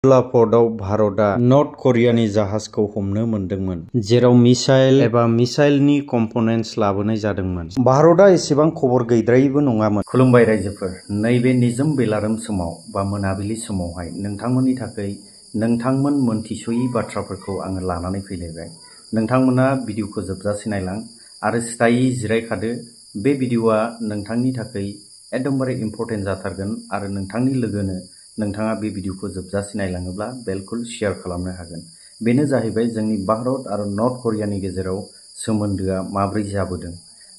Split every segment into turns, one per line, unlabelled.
लापर्टआव भारतआ नर्थ करियानि जाहाजखौ हमनो मोनदोंमोन, जेराव मिसाइल एबा मिसाइलनि कम्पनेन्ट्स लाबोनाय जादोंमोन। भारतआ एसेबां खबर गैद्रायैबो नङामोन। खुलुमबाय रायजोफोर, नैबे निजोम बेलारोम समाव बा मोनाबिलि समावहाय नोंथांमोननि थाखाय नोंथांमोन मोनथिस'यै बाथ्राफोरखौ आङो लानानै फैलायबाय। नोंथांमोना भिडिअखौ जोबजासे नायलां आरो सिदायै जिरायखादो। बे भिडिअआ नोंथांनि थाखाय एकदमबारे इम्परटेन्ट जाथारगोन आरो नोंथांनि लोगोनो नोंथाङा बे भिडिअखौ जोबजासे नायलाङोब्ला बिल्कुल शेयार खालामनो हागोन। बेनो जाहैबाय जोंनि भारत आरो नर्थ करियानि गेजेराव सोमोन्दोआ माब्रै जाबोदों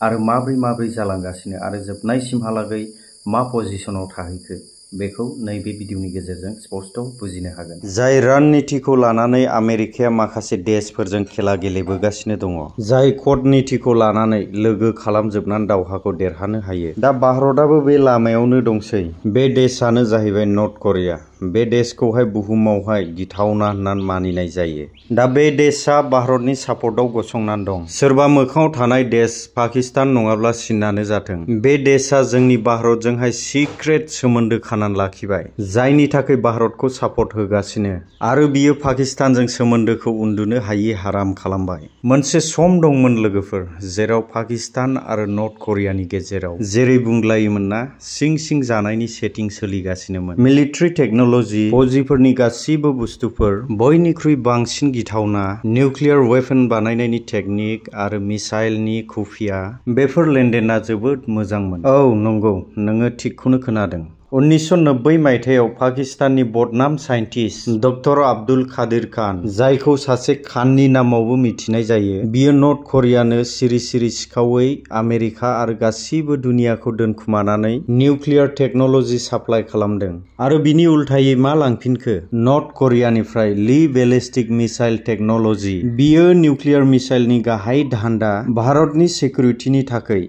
आरो माब्रै जालांगासिनो आरो जोबनायसिमहालागै मा पजिशनाव थाहैखो बेखौ नैबे भिडिअनि गेजेरजों स्पष्ट बुजिनो हागोन। जाय रणनीतिखौ लानानै आमेरिकाया माखासे देशफोरजों खेला गेलेबोगासिनो दङ, जाय कूटनीतिखौ लानानै लोगो खालामजोबनानै दावहाखौ देरहानो हायो, दा भारतआबो बे लामायावनो दंसै। बे देशआनो जाहैबाय नर्थ करिया। बे देशखौहाय बुहुमावहाय गिथावना होननानै मानिनाय जायो। दा बे देशआ भारतनि सापर्टआव गसंनानै दं। सोरबा मोखाङाव थानाय देश पाकिस्तान नङाब्ला चीनानो जाथों, बे देशआ जोंनि भारतजोंहाय सिक्रेट सोमोन्दो खानानै लाखिबाय, जायनि थाखाय भारतखौ सापर्ट होगासिनो आरो बियो पाकिस्तानजों सोमोन्दोखौ उन्दुनो हायि हाराम खालामबाय। मोनसे सम दंमोन लोगोफोर, जेराव पाकिस्तान आरो नर्थ करियानि गेजेराव जेरै बुंलायोमोन ना, सिं जानायनि सेटिं सोलिगासिनोमोन। मिलिटारि टेक्न'लजि, फौजिफोरनि गासिबो बुस्थुफोर, बयनिख्रुइ बांसिन गिथावना निउक्लियार वेपन बानायनायनि टेकनिक आरो मिसाइलनि खुफिया, बेफोर लेनदेना जोबोद मोजांमोन। औ नंगौ, नोङो थिगखौनो खोनादों। 1990 मायथाइयाव पाकिस्ताननि बदनाम साइन्टिस्ट डक्टर आब्दुल कादिर खान, जायखौ सासे खाननि नामावबो मिथिनाय जायो, बियो नर्थ करियानो सिरि सिखावै आमेरिका आरो गासिबो दुनियाखौ दोनखुमानानै निउक्लियार टेक्न'लजि साप्लाय खालामदों। आरो बिनि उल्थायै मा लांफिनखो? नर्थ करियानिफ्राय ली बेलिस्टिक मिसाइल टेक्न'लजि। बियो निउक्लियार मिसाइलनि गाहाय धान्दा, भारतनि सिकिउरिटिनि थाखाय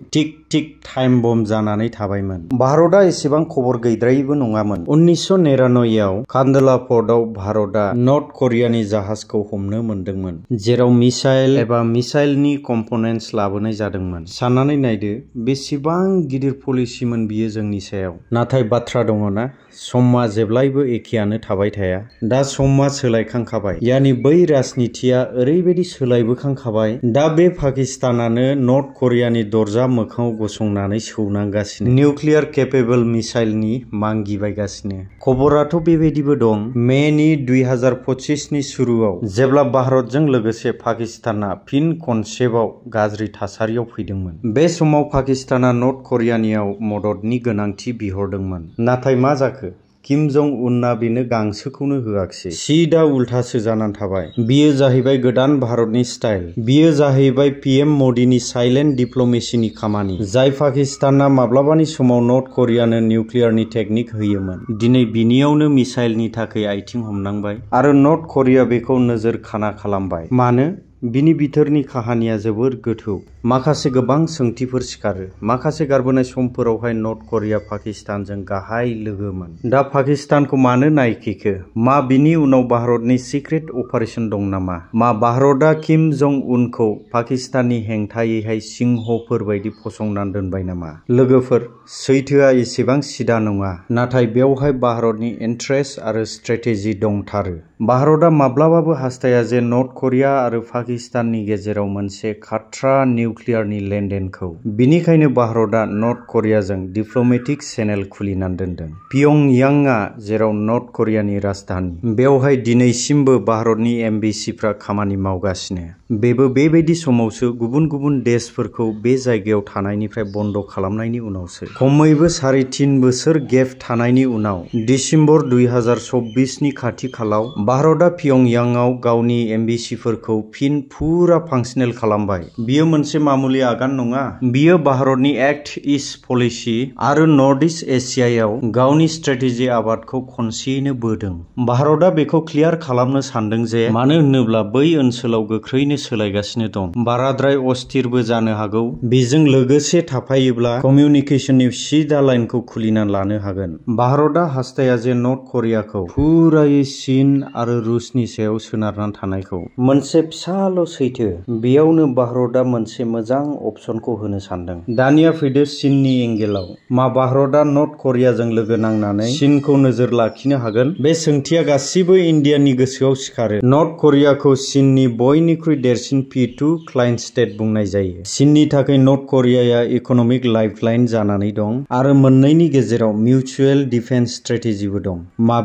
टिक टाइम बम जानानै थाबायमोन। भारतआ एसेबां खबर गैद्रायैबो नङामोन। 1999 आव कान्डलापर्टआव भारतआ नर्थ करियानि जाहाजखौ हमनो मोनदोंमोन, जेराव मिसाइल एबा मिसाइलनि कम्पनेन्ट्स लाबोनाय जादोंमोन। साननानै नायदो, बेसेबां गिदिर पलिसिमोन बियो जोंनि सायाव। नाथाय बाथ्रा दङ ना, समआ जेब्लायबो एखेयानो थाबाय थाया। दा समआ सोलायखांखाबाय, यानि बै राजनितिया ओरैबायदि सोलायबोखांखाबाय, दा बे पाकिस्तानानो नर्थ करियानि दरजा मोखाङाव गसंनानै सौनांगासिनो, निउक्लियार केपेबल मिसाइलनि मांगि बायगासिनो। खबराथ' बेबायदिबो दं, मेनि 2025 नि सुरुआव जेब्ला भारतजों लोगोसे पाकिस्ताना फिन खनसेबाव गाज्रि थासारियाव फैदोंमोन, बे समाव पाकिस्ताना नर्थ करियानियाव मददनि गोनांथि बिहरदोंमोन। नाथाय मा जाखो? किम जं उनआ बेनो गांसोखौनो होआखिसै, सिदा उल्थासो जानानै थाबाय। बियो जाहैबाय गोदान भारतनि स्टाइल। बियो जाहैबाय पीएम मदिनि साइलेन्ट डिप्ल'मेसिनि खामानि, जाय पाकिस्ताना माब्लाबानि समाव नर्थ करियानो निउक्लियारनि टेकनिक होयोमोन, दिनै बिनियावनो मिसाइलनि थाखाय आथिं हमनांबाय आरो नर्थ करिया बेखौ नोजोर खाना खालामबाय। मानो? बिनि बिथोरनि काहानिया जोबोर गोथौ। माखासे गोबां सोंथिफोर सिखारो। माखासे गारबोनाय समफोरावहाय नर्थ करिया पाकिस्तानजों गाहाय लोगोमोन। दा पाकिस्तानखौ मानो नायखैखो? मा बिनि उनाव भारतनि सिक्रेट अपारेशन दं नामा? मा भारतआ किम जं उनखौ पाकिस्ताननि हेंथायैहाय सिंहफोर बायदि फसंनानै दोनबाय नामा? लोगोफोर, सैथोआ एसेबां सिदा नङा, नाथाय बेवहाय भारतनि इन्ट्रेस्ट आरो स्ट्रेटेजि दंथारो। भारतआ माब्लाबाबो हास्थाया जे नर्थ करिया आरो पाकिस्ताननि गेजेराव मोनसे खाट्रा निउक्लियारनि लेनदेनखौ। बिनिखायनो भारतआ नर्थ करियाजों डिप्ल'मेटिक चेनेल खुलिनानै दोनदों। पियंगयांगआ जेराव नर्थ करियानि राजधानी, बेवहाय दिनैसिमबो भारतनि एम्बेसिफ्रा खामानि मावगासिनो। बेबो बेबायदि समावसो गुबुन देशफोरखौ बे जायगायाव थानायनिफ्राय बन्द खालामनायनि उनावसो। खमैबो 3.5 बोसोर गेप थानायनि उनाव दिसेम्बर 2024 नि खाथिखालाव भारतआ पियंगयांगआव गावनि एम्बेसिफोरखौ फिन फुरा फांसनेल खालामबाय। बियो मोनसे मामुलि आगान नङा, बियो भारतनि एक्ट इस्ट पलिसि आरो नर्थ इस्ट एसियायाव गावनि स्ट्रेटेजि आबादखौ खनसेयैनो बोदों। भारतआ बेखौ क्लियार खालामनो सानदों जे, मानो होनोब्ला बै ओनसोलाव गोख्रैनो सोलायगासिनो दं, बाराद्राय अस्थिरबो जानो हागौ। बेजों लोगोसे थाफायोब्ला कमिउनिकेशननि सिदा लाइनखौ खुलिनानै लानो हागोन। भारतआ हास्थाया जे नर्थ करियाखौ फुरायै चीन आरो रुसनि सायाव सोनारनानै थानायखौ। मोनसे फिसा एसेआल' सैथो। बेयावनो भारतआ मोनसे मोजां अपसनखौ होनो सानदों। दानिया फैदो चीननि एंगेलाव। मा भारतआ नर्थ करियाजों लोगो नांनानै चीनखौ नोजोर लाखिनो हागोन? बे सोंथिया गासिबो इन्डियानि गोसोआव सिखारो। नर्थ करियाखौ चीननि बयनिख्रुइ देरसिन P2 क्लाइन्ट स्टेट बुंनाय जायो। चीननि थाखाय नर्थ करियाया इक'नमिक लाइफलाइन जानानै दं आरो मोन्नैनि गेजेराव मिउचुएल डिफेन्स स्ट्रेटेजिबो दं।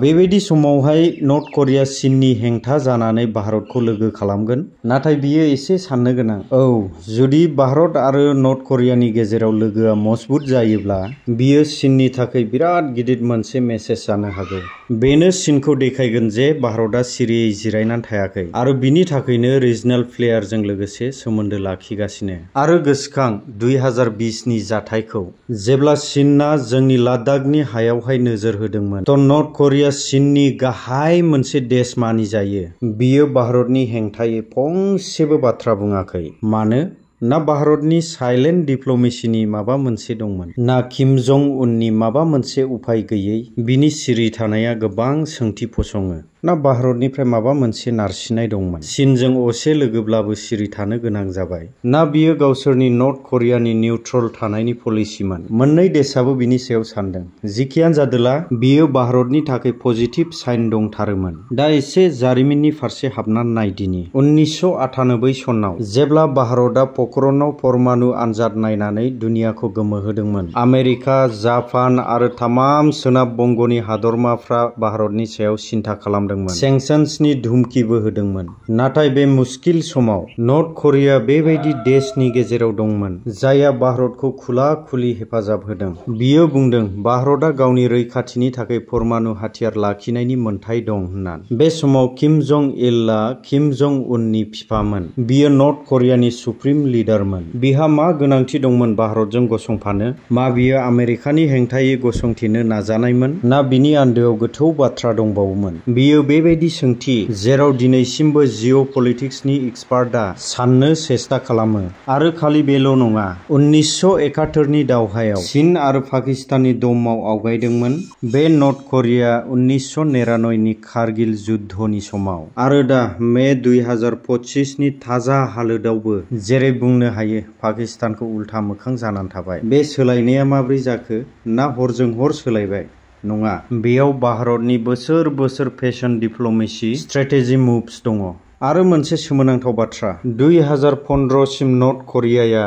बेबायदि समावहाय नर्थ करिया चीननि हेंथा जानानै भारतखौ लोगो खालामगोन? नाथाय बियो एसे साननो गोनां। औ, जुदि भारत आरो नर्थ करियानि गेजेराव लोगोआ मजबुत जायोब्ला बियो चीननि थाखाय बिराद गिदिर मोनसे मेसेज जानो हागौ। बेनो चीनखौ देखायगोन जे भारतआ सिरियै जिरायनानै थायाखै आरो बिनि थाखायनो रिजनेल प्लेयारजों लोगोसे सोमोन्दो लाखिगासिनो। आरो गोसोखां 2020 नि जाथायखौ। जेब्ला चीनआ जोंनि लाद्दाखनि हायावहाय नोजोर होदोंमोन, नर्थ करिया चीननि गाहाय मोनसे देश मानिजायो। बियो भारतनि हेंथायै फंसेबो बाथ्रा बुङाखै। मानो? ना भारतनि साइलेन्ट डिप्ल'मेसिनि माबा मोनसे दंमोन, ना किम जं उननि माबा मोनसे उफाय गैयै बिनि सिरि थानाया गोबां सोंथि फसङो, ना भारतनिफ्राय माबा मोनसे नारसिननाय दंमोन? चीनजों असे लोगोब्लाबो सिरि थानो गोनां जाबाय, ना बियो गावसोरनि नर्थ करियानि निउट्रल थानायनि पलिसिमोन? मोननै देशाबो बिनि सायाव सानदों। जिखियानो जादोला, बियो भारतनि थाखाय पजिटिभ साइन दंथारोमोन। दा एसे जारिमिननि फारसे हाबनानै नायदिनि। 1998 सनाव जेब्ला भारतआ पखरनाव परमाणु आनजाद नायनानै दुनियाखौ गोमोहोदोंमोन, आमेरिका, जापान आरो तमाम सोनाब बंग'नि हादरमाफ्रा भारतनि सायाव सिन्था खालामदोंमोन, सेंक्सन्सनि धुमखिबो होदोंमोन। नाथाय बे मुस्किल समाव नर्थ करिया बेबायदि देशनि गेजेराव दंमोन जायहा भारतखौ खुला-खुलि हेफाजाब होदों। बियो बुंदों भारतआ गावनि रैखाथिनि थाखाय परमाणु हाथियार लाखिनायनि मोन्थाइ दं होननानै। बे समाव किम जं इलआ किम जं उननि बिफामोन। बियो नर्थ करियानि सुप्रिम लिडारमोन। बिहा मा गोनांथि दंमोन भारतजों गसंफानो? मा बियो आमेरिकानि हेंथायै गसंथेनो नाजानायमोन? ना बिनि आन्दोआव गोथौ बाथ्रा दंबावोमोन? बियो बेबायदि सोंथि जेराव दिनैसिमबो जिअ'पलिटिक्सनि एक्सपार्टआ साननो सेस्ता खालामो। आरो खालि बेल' नङा। 1971 नि दावहायाव चीन आरो पाकिस्ताननि दमाव आवगायदोंमोन। बे नर्थ करिया 1999 नि कारगिल जुद्धनि समाव। आरो दा मे 2025 नि ताजा हालोदावबो जेरै बुंनो हायो पाकिस्तानखौ उल्था मोखां जानानै थाबाय। बे सोलायनाया माब्रै जाखो? ना हरजों हर सोलायबाय? नङा, बेयाव भारतनि बोसोर बोसोर फेशन डिप्ल'मेसि स्ट्रेटेजि मुभ्स दङ। आरो मोनसे सोमोनांथाव बाथ्रा, 2015 सिम नर्थ करियाया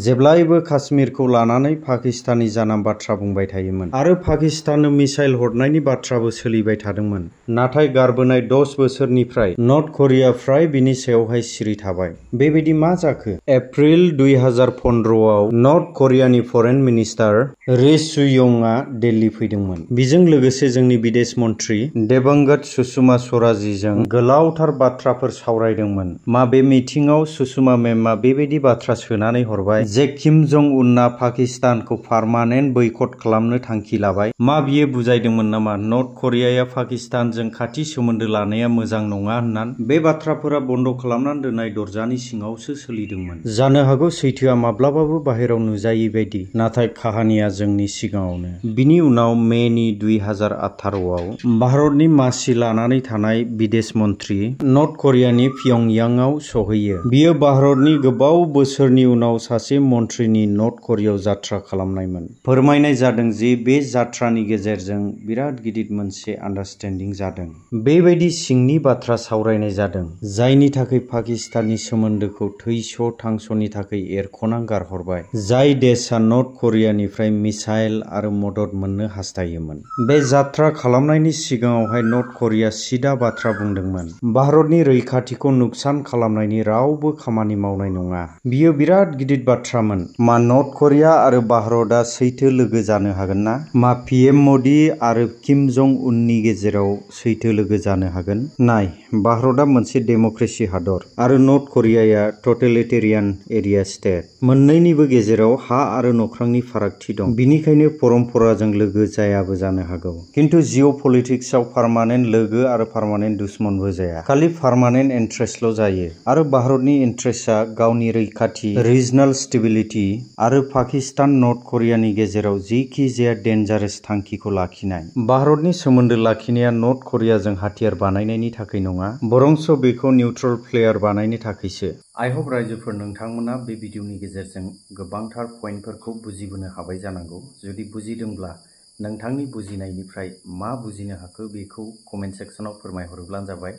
जेब्लायबो काश्मीरखौ लानानै पाकिस्तानी जाना बाथ्रा बुंबाय थायोमोन आरो पाकिस्ताननो मिसाइल हरनायनि बाथ्राबो सोलिबाय थादोंमोन। नाथाय गारबोनाय 10 बोसोरनिफ्राय नर्थ करिया फ्राय बिनि सायावहाय सिरि थाबाय। बेबायदि मा जाखो? एप्रिल 2015 आव नर्थ करियानि फरेन मिनिस्टार रि सुयंगआ दिल्ली फैदोंमोन। बिजों लोगोसे जोंनि बिदेश मन्त्रि दिवंगत सुषमा स्वराजजों गोलावथार बाथ्राफोर सावरायदोंमोन। मा बे मिटिंआव सुषमा मेमआ बेबायदि बाथ्रा सोनानै हरबाय जे किम जं उनआ पाकिस्तानखौ पार्मानेन्ट बैकट खालामनो थांखि लाबाय? मा बियो बुजायदोंमोन नामा नर्थ करियाया पाकिस्तानजों खाथि सोमोन्दो लानाया मोजां नङा होननानै? बे बाथ्राफोरा बन्द खालामनानै दोननाय दरजानि सिङावसो सोलिदोंमोन। जानो हागौ सैथोआ माब्लाबाबो बाहेराव नुजायै बायदि, नाथाय काहानिया जोंनि सिगाङावनो। बिनि उनाव मेनि 2018 आव भारतनि मासि लानानै थानाय बिदेश मन्त्रि नर्थ करियानि प्यंगयांगआव सहैयो। बियो भारतनि गोबाव बोसोरनि उनाव सासे मन्थ्रिनि नर्थ करियायाव जात्रा खालामनायमोन। फोरमायनाय जादों जे बे जात्रानि गेजेरजों बिराद गिदिर मोनसे आन्डारस्टेन्डिं जादों। बेबायदि सिंनि बाथ्रा सावरायनाय जादों जायनि थाखाय पाकिस्ताननि सोमोन्दोखौ थैस' थांस'नि थाखाय एरख'ना गारहरबाय। जाय देशआ नर्थ करियानिफ्राय मिसाइल आरो मदद मोननो हास्थायोमोन। बे जात्रा खालामनायनि सिगाङावहाय नर्थ करिया सिदा बाथ्रा बुंदोंमोन, भारतनि रैखाथिखौ नुकसान खालामनायनि रावबो खामानि मावनाय नङा। बियो बिराद गिदिर बाथ्रामोन। मा नर्थ करिया आरो भारतआ सैथो लोगो जानो हागोन ना? मा पीएम मदि आरो किम जं उननि गेजेराव सैथो लोगो जानो हागोन? नाय, भारतआ मोनसे डेम'क्रेसि हादर आरो नर्थ करियाया टटेलिटेरियान एरिया स्टेट। मोन्नैनिबो गेजेराव हा आरो नख्रांनि फारागथि दं। बिनिखायनो परम्पराजों लोगो जायाबो जानो हागौ। किन्तु जिअ'पलिटिक्सआव पार्मानेन्ट लोगो आरो पार्मानेन्ट दुश्मनबो जाया। खालि पार्मानेन्ट फरेन इन्ट्रेस्टल' जायो आरो भारतनि इन्ट्रेस्टआ गावनि रैखाथि, रिजनाल स्टेबिलिटि आरो पाकिस्तान नर्थ करियानि गेजेराव जेखि जाया डेन्जारास थांखिखौ लाखिनाय। भारतनि सोमोन्दो लाखिनाया नर्थ करियाजों हाथियार बानायनायनि थाखाय नङा, बरंस बेखौ निउट्रल प्लेयार बानायनो थाखायसो। आइ हप रायजोफोर, नोंथांमोना बे भिडिअनि गेजेरजों गोबांथार पइन्टफोरखौ बुजिबोनो हाबाय जानांगौ। जुदि बुजिदोंब्ला नोंथांनि बुजिनायनिफ्राय मा बुजिनो हाखो बेखौ कमेन्ट सेक्सनाव फोरमायहरोब्लानो जाबाय।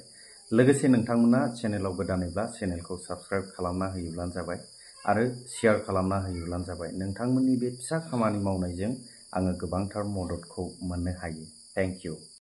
लोगोसे नोंथांमोना चेनेलाव गोदानैब्ला चेनेलखौ साबस्क्राइब खालामना होयोब्लानो जाबाय आरो शेयार खालामना होयोब्लानो जाबाय। नोंथांमोननि बे फिसा खामानि मावनायजों आङो गोबांथार मददखौ मोननो हायो। Thank you.